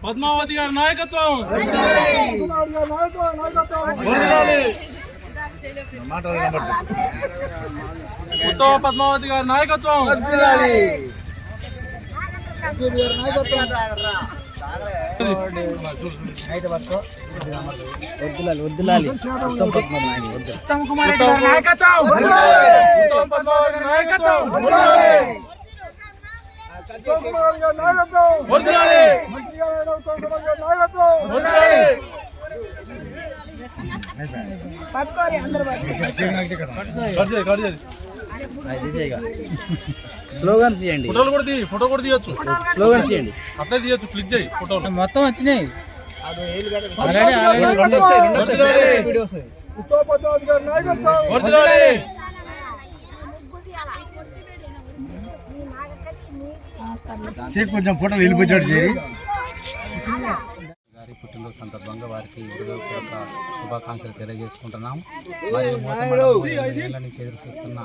పద్మావతి గారి నాయకత్వం ఉత్తమ పద్మావతి గారి నాయకత్వం ఉత్తమ్ కుమార్ రెడ్డి గారి నాయకత్వం స్లోగన్స్ చేయండి. ఫోటో కూడా తీయచ్చు. స్లోగన్స్ చేయండి. అట్లే తీయచ్చు. క్లిక్ చేయి. ఫోటోలు మొత్తం వచ్చినాయి. కొంచెం ఫోటోలు వెళ్ళిపోయాడు చేరి గారి పుట్టినరోజు సందర్భంగా వారికి శుభాకాంక్షలు తెలియజేసుకుంటున్నాం. మరియు ఏళ్ల నుంచి ఎదురు చూస్తున్న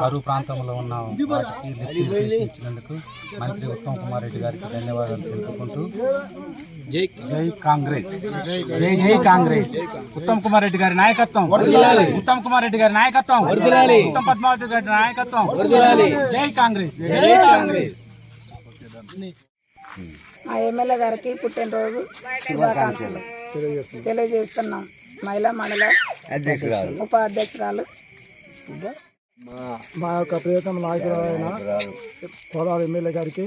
కరువు ప్రాంతంలో ఉన్న వాటికి లిఫ్ట్ ఇచ్చినందుకు మంత్రి ఉత్తమ్ కుమార్ రెడ్డి గారికి ధన్యవాదాలు తెలుపుకుంటూ జై కాంగ్రెస్, జై జై కాంగ్రెస్. ఉత్తమ్ కుమార్ రెడ్డి గారి నాయకత్వం, ఉత్తమ్ కుమార్ రెడ్డి గారి నాయకత్వం, ఉత్తమ్ పద్మావతి గారి నాయకత్వం, జై కాంగ్రెస్, జై కాంగ్రెస్. మా ఎమ్మెల్యే గారికి పుట్టినరోజు శుభాకాంక్షలు తెలియజేస్తున్నాం. మహిళా మండల ఉపాధ్యక్షురాలు మా యొక్క ప్రియతమ నాయకులైన కోలారు ఎమ్మెల్యే గారికి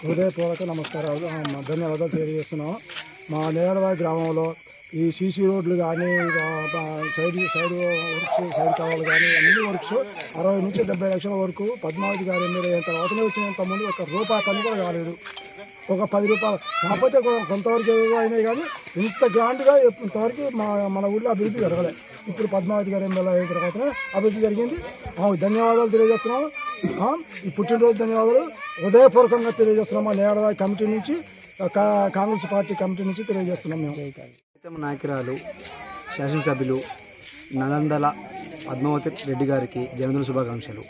హృదయపూర్వక నమస్కారాలు, ధన్యవాదాలు తెలియజేస్తున్నాం. మా నేరవాయి గ్రామంలో ఈ సీసీ రోడ్లు కానీ సైడ్ వర్క్స్ కావాలి కానీ అన్ని వర్క్స్ 60 నుంచి 70 లక్షల వరకు పద్మావతి గారు ఎమ్మెల్యే అయిన తర్వాతనే వచ్చినంత ముందు ఒక రూపాయి పని కూడా కాలేదు. ఒక 10 రూపాయలు కాకపోతే కొంతవరకు ఏదో అయినాయి కానీ ఇంత గ్రాండ్గా ఇంతవరకు మన ఊళ్ళో అభివృద్ధి జరగలేదు. ఇప్పుడు పద్మావతి గారు ఎమ్మెల్యే అయిన తర్వాత అభివృద్ధి జరిగింది. ధన్యవాదాలు తెలియజేస్తున్నాము. ఈ పుట్టినరోజు ధన్యవాదాలు హృదయపూర్వకంగా తెలియజేస్తున్నాం. మా నేరవాయి కమిటీ నుంచి, కాంగ్రెస్ పార్టీ కమిటీ నుంచి తెలియజేస్తున్నాం. మేము నాయకురాలు శాసనసభ్యులు నలందల పద్మావతి రెడ్డి గారికి జన్మదిన శుభాకాంక్షలు.